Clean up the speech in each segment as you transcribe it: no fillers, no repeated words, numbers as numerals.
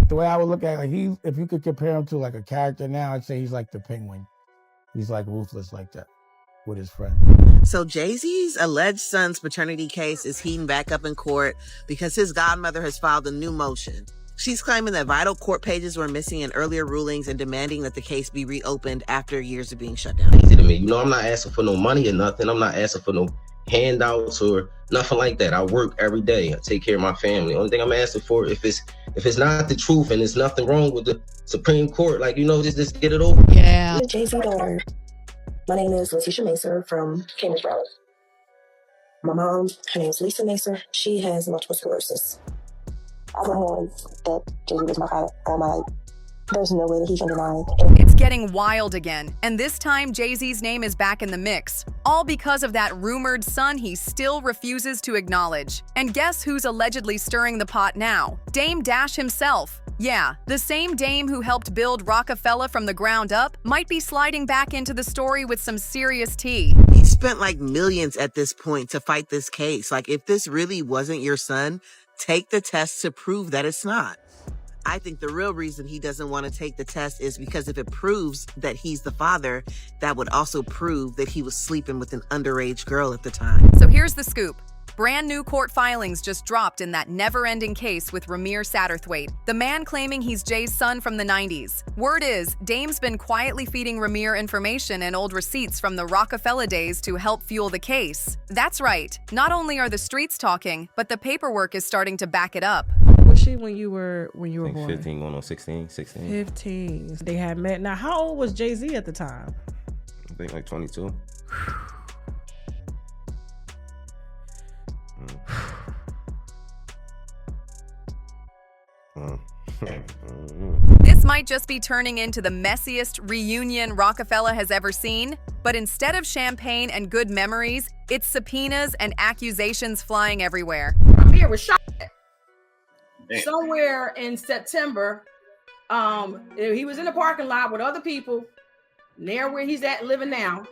The way I would look at it, like if you could compare him to like a character now, I'd say he's like the Penguin. He's like ruthless like that with his friends. So Jay-Z's alleged son's paternity case is heating back up in court because his godmother has filed a new motion. She's claiming that vital court pages were missing in earlier rulings and demanding that the case be reopened after years of being shut down. Easy to me. You know, I'm not asking for no money or nothing. I'm not asking for no handouts or nothing like that. I work every day. I take care of my family. Only thing I'm asking for, if it's not the truth and there's nothing wrong with the Supreme Court, like, you know, just get it over. Yeah. Jay-Z daughter. My name is Letitia Macer from Cambridge, Maryland. My mom, her name is Lisa Macer. She has multiple sclerosis. I've been hearing that Jay-Z was my father all my life. There's no way that he can deny it. It's getting wild again, and this time Jay-Z's name is back in the mix. All because of that rumored son he still refuses to acknowledge. And guess who's allegedly stirring the pot now? Dame Dash himself. Yeah, the same Dame who helped build Roc-A-Fella from the ground up might be sliding back into the story with some serious tea. He spent like millions at this point to fight this case. Like, if this really wasn't your son, take the test to prove that it's not. I think the real reason he doesn't want to take the test is because if it proves that he's the father, that would also prove that he was sleeping with an underage girl at the time. So here's the scoop. Brand new court filings just dropped in that never-ending case with Ramir Satterthwaite, the man claiming he's Jay's son from the 90s. Word is, Dame's been quietly feeding Ramir information and old receipts from the Roc-A-Fella days to help fuel the case. That's right, not only are the streets talking, but the paperwork is starting to back it up. Was she when you were born? 15 going on 16. 15. They had met. Now, how old was Jay-Z at the time? I think like 22. This might just be turning into the messiest reunion Roc-A-Fella has ever seen, but instead of champagne and good memories, it's subpoenas and accusations flying everywhere. Ramir was shot somewhere in September. He was in the parking lot with other people near where he's at living now.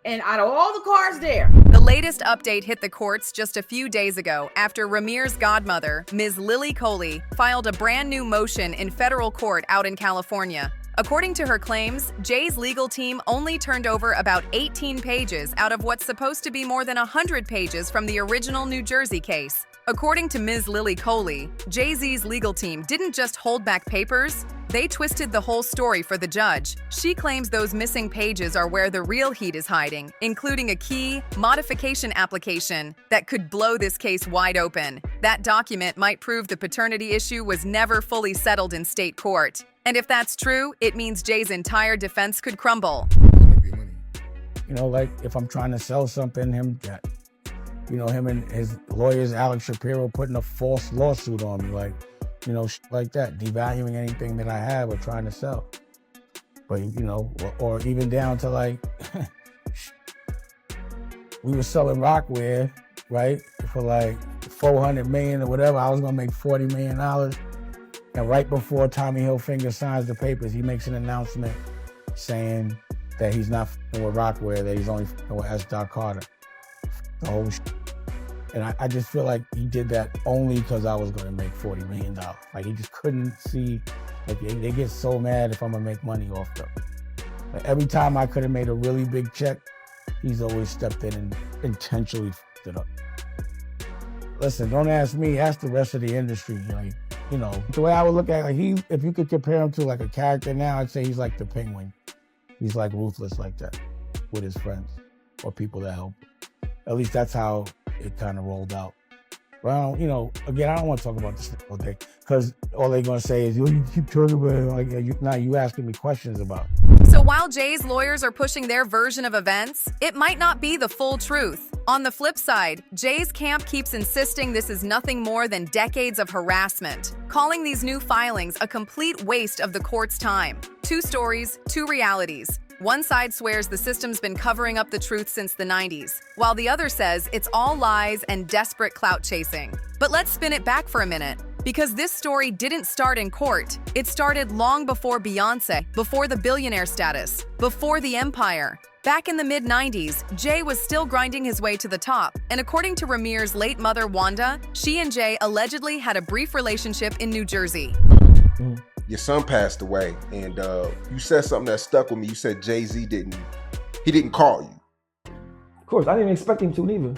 And out of all the cars there, the latest update hit the courts just a few days ago after Ramir's godmother, Ms. Lily Coley, filed a brand new motion in federal court out in California. According to her claims, Jay's legal team only turned over about 18 pages out of what's supposed to be more than 100 pages from the original New Jersey case. According to Ms. Lily Coley, Jay-Z's legal team didn't just hold back papers, they twisted the whole story for the judge. She claims those missing pages are where the real heat is hiding, including a key modification application that could blow this case wide open. That document might prove the paternity issue was never fully settled in state court. And if that's true, it means Jay's entire defense could crumble. You know, like if I'm trying to sell something, him and his lawyers, Alex Shapiro, putting a false lawsuit on me, like, you know, like that, devaluing anything that I have or trying to sell. But, you know, or even down to like, we were selling Rockware, right, for like $400 million or whatever. I was gonna make $40 million. And right before Tommy Hilfiger signs the papers, he makes an announcement saying that he's not f***ing with Rockware, that he's only f***ing with S. Carter. The whole shit. And I just feel like he did that only because I was going to make $40 million. Like, he just couldn't see, like, they get so mad if I'm going to make money off them. Like, every time I could have made a really big check, he's always stepped in and intentionally f***ed it up. Listen, don't ask me, ask the rest of the industry. Like, you know, the way I would look at it, like, if you could compare him to like a character now, I'd say he's like the Penguin. He's like ruthless like that with his friends or people that help him. At least that's how it kind of rolled out. Well, you know, again, I don't want to talk about this all day because all they're going to say is, you keep talking about it. Like, you asking me questions about it. So while Jay's lawyers are pushing their version of events, it might not be the full truth. On the flip side, Jay's camp keeps insisting this is nothing more than decades of harassment, calling these new filings a complete waste of the court's time. Two stories, two realities. One side swears the system's been covering up the truth since the 90s, while the other says it's all lies and desperate clout chasing. But let's spin it back for a minute, because this story didn't start in court. It started long before Beyonce, before the billionaire status, before the empire. Back in the mid-90s, Jay was still grinding his way to the top, and according to Ramir's late mother, Wanda, she and Jay allegedly had a brief relationship in New Jersey. Your son passed away, and you said something that stuck with me. You said Jay-Z didn't call you. Of course, I didn't expect him to neither.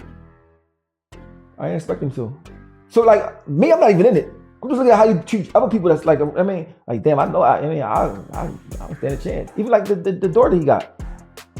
I didn't expect him to. So like me, I'm not even in it. I'm just looking at how you treat other people. That's like, I mean, like damn, I know. I don't stand a chance. Even like the daughter he got.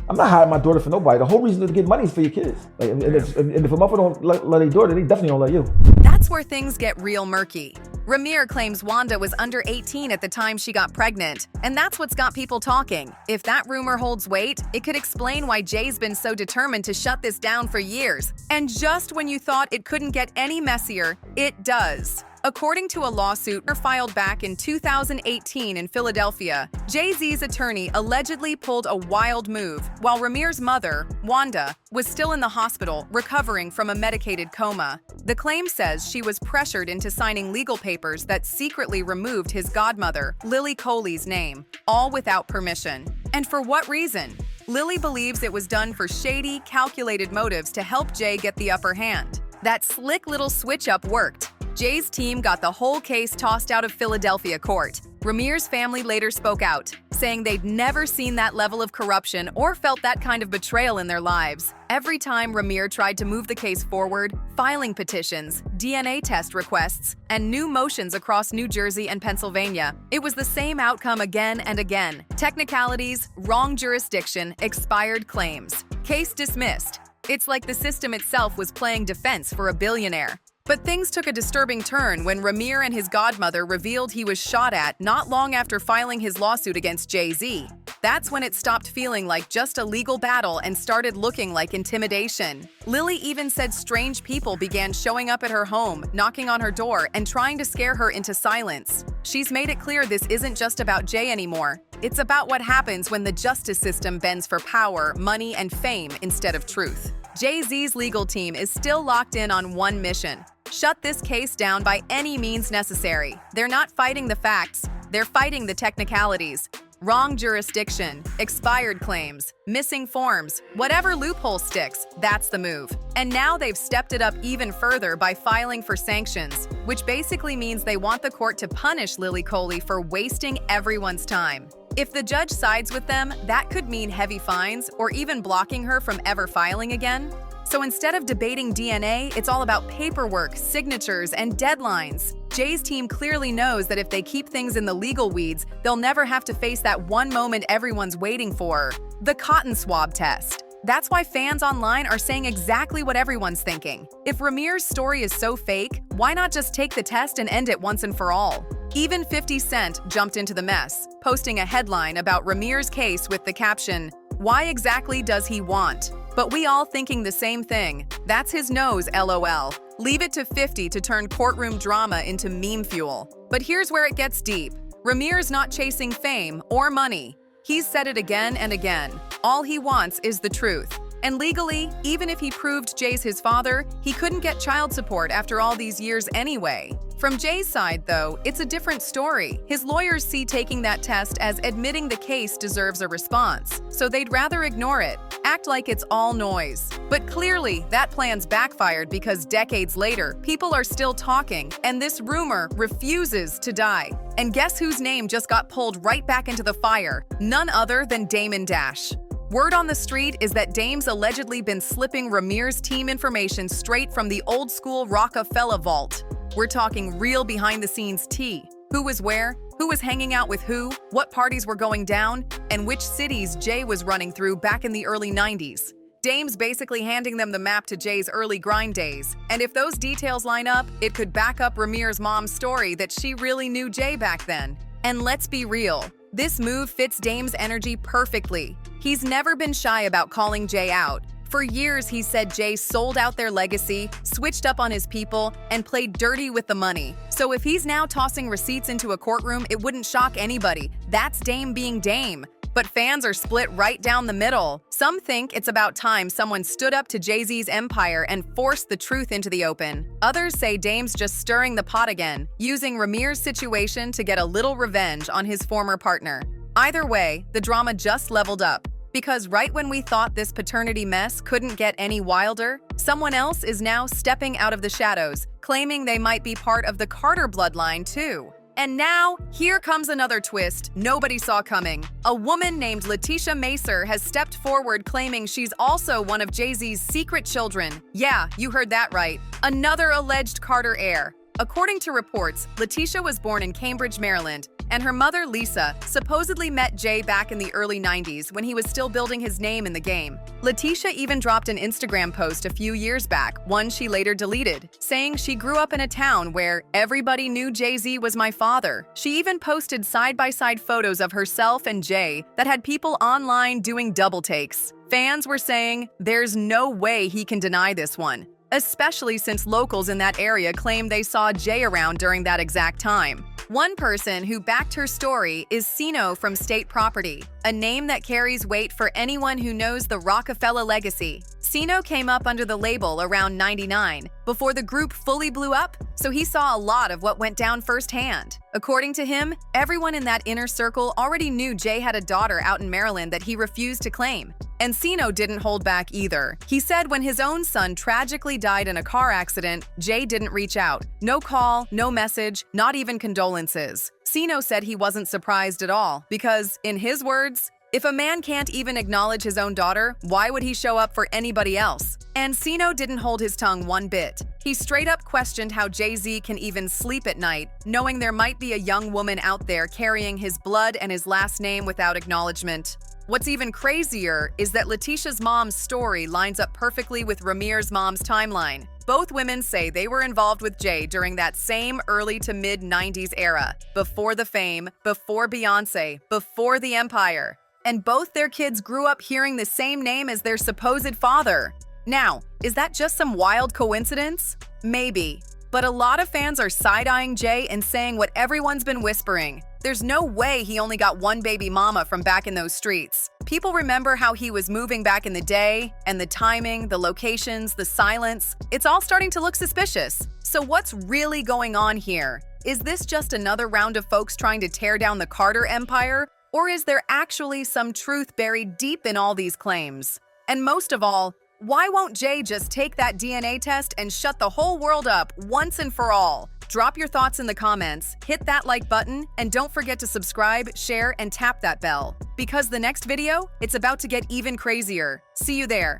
I'm not hiring my daughter for nobody. The whole reason to get money is for your kids. Like, and if a mother don't let their daughter, they definitely don't let you. That's where things get real murky. Ramir claims Wanda was under 18 at the time she got pregnant, and that's what's got people talking. If that rumor holds weight, it could explain why Jay's been so determined to shut this down for years. And just when you thought it couldn't get any messier, it does. According to a lawsuit filed back in 2018 in Philadelphia, Jay-Z's attorney allegedly pulled a wild move while Ramir's mother, Wanda, was still in the hospital recovering from a medicated coma. The claim says she was pressured into signing legal papers that secretly removed his godmother, Lily Coley's name, all without permission. And for what reason? Lily believes it was done for shady, calculated motives to help Jay get the upper hand. That slick little switch-up worked. Jay's team got the whole case tossed out of Philadelphia court. Ramir's family later spoke out, saying they'd never seen that level of corruption or felt that kind of betrayal in their lives. Every time Ramir tried to move the case forward, filing petitions, DNA test requests, and new motions across New Jersey and Pennsylvania, it was the same outcome again and again. Technicalities, wrong jurisdiction, expired claims. Case dismissed. It's like the system itself was playing defense for a billionaire. But things took a disturbing turn when Ramir and his godmother revealed he was shot at not long after filing his lawsuit against Jay-Z. That's when it stopped feeling like just a legal battle and started looking like intimidation. Lily even said strange people began showing up at her home, knocking on her door, and trying to scare her into silence. She's made it clear this isn't just about Jay anymore. It's about what happens when the justice system bends for power, money, and fame instead of truth. Jay-Z's legal team is still locked in on one mission: shut this case down by any means necessary. They're not fighting the facts, they're fighting the technicalities. Wrong jurisdiction, expired claims, missing forms, whatever loophole sticks, that's the move. And now they've stepped it up even further by filing for sanctions, which basically means they want the court to punish Lily Coley for wasting everyone's time. If the judge sides with them, that could mean heavy fines or even blocking her from ever filing again. So instead of debating DNA, it's all about paperwork, signatures, and deadlines. Jay's team clearly knows that if they keep things in the legal weeds, they'll never have to face that one moment everyone's waiting for: the cotton swab test. That's why fans online are saying exactly what everyone's thinking. If Ramir's story is so fake, why not just take the test and end it once and for all? Even 50 Cent jumped into the mess, posting a headline about Ramir's case with the caption, "Why exactly does he want?" But we all thinking the same thing. That's his nose, LOL. Leave it to 50 to turn courtroom drama into meme fuel. But here's where it gets deep. Ramir's not chasing fame or money. He's said it again and again. All he wants is the truth. And legally, even if he proved Jay's his father, he couldn't get child support after all these years anyway. From Jay's side, though, it's a different story. His lawyers see taking that test as admitting the case deserves a response, so they'd rather ignore it, act like it's all noise. But clearly, that plan's backfired because decades later, people are still talking, and this rumor refuses to die. And guess whose name just got pulled right back into the fire? None other than Damon Dash. Word on the street is that Dame's allegedly been slipping Ramir's team information straight from the old-school Roc-A-Fella vault. We're talking real behind-the-scenes tea. Who was where, who was hanging out with who, what parties were going down, and which cities Jay was running through back in the early 90s. Dame's basically handing them the map to Jay's early grind days. And if those details line up, it could back up Ramir's mom's story that she really knew Jay back then. And let's be real, this move fits Dame's energy perfectly. He's never been shy about calling Jay out. For years, he said Jay sold out their legacy, switched up on his people, and played dirty with the money. So if he's now tossing receipts into a courtroom, it wouldn't shock anybody. That's Dame being Dame. But fans are split right down the middle. Some think it's about time someone stood up to Jay-Z's empire and forced the truth into the open. Others say Dame's just stirring the pot again, using Ramir's situation to get a little revenge on his former partner. Either way, the drama just leveled up. Because right when we thought this paternity mess couldn't get any wilder, someone else is now stepping out of the shadows, claiming they might be part of the Carter bloodline too. And now, here comes another twist nobody saw coming. A woman named Letitia Macer has stepped forward claiming she's also one of Jay-Z's secret children. Yeah, you heard that right. Another alleged Carter heir. According to reports, Letitia was born in Cambridge, Maryland, and her mother, Lisa, supposedly met Jay back in the early 90s when he was still building his name in the game. Letitia even dropped an Instagram post a few years back, one she later deleted, saying she grew up in a town where everybody knew Jay-Z was my father. She even posted side-by-side photos of herself and Jay that had people online doing double takes. Fans were saying, there's no way he can deny this one, especially since locals in that area claim they saw Jay around during that exact time. One person who backed her story is Sino from State Property, a name that carries weight for anyone who knows the Roc-A-Fella legacy. Sino came up under the label around '99, before the group fully blew up, so he saw a lot of what went down firsthand. According to him, everyone in that inner circle already knew Jay had a daughter out in Maryland that he refused to claim. And Sino didn't hold back either. He said when his own son tragically died in a car accident, Jay didn't reach out. No call, no message, not even condolences. Sino said he wasn't surprised at all because, in his words, if a man can't even acknowledge his own daughter, why would he show up for anybody else? And Sino didn't hold his tongue one bit. He straight up questioned how Jay-Z can even sleep at night, knowing there might be a young woman out there carrying his blood and his last name without acknowledgement. What's even crazier is that Letitia's mom's story lines up perfectly with Ramir's mom's timeline. Both women say they were involved with Jay during that same early to mid-90s era, before the fame, before Beyonce, before the empire. And both their kids grew up hearing the same name as their supposed father. Now, is that just some wild coincidence? Maybe. But a lot of fans are side-eyeing Jay and saying what everyone's been whispering. There's no way he only got one baby mama from back in those streets. People remember how he was moving back in the day, and the timing, the locations, the silence. It's all starting to look suspicious. So what's really going on here? Is this just another round of folks trying to tear down the Carter empire? Or is there actually some truth buried deep in all these claims? And most of all, why won't Jay just take that DNA test and shut the whole world up once and for all? Drop your thoughts in the comments, hit that like button, and don't forget to subscribe, share, and tap that bell. Because the next video, it's about to get even crazier. See you there.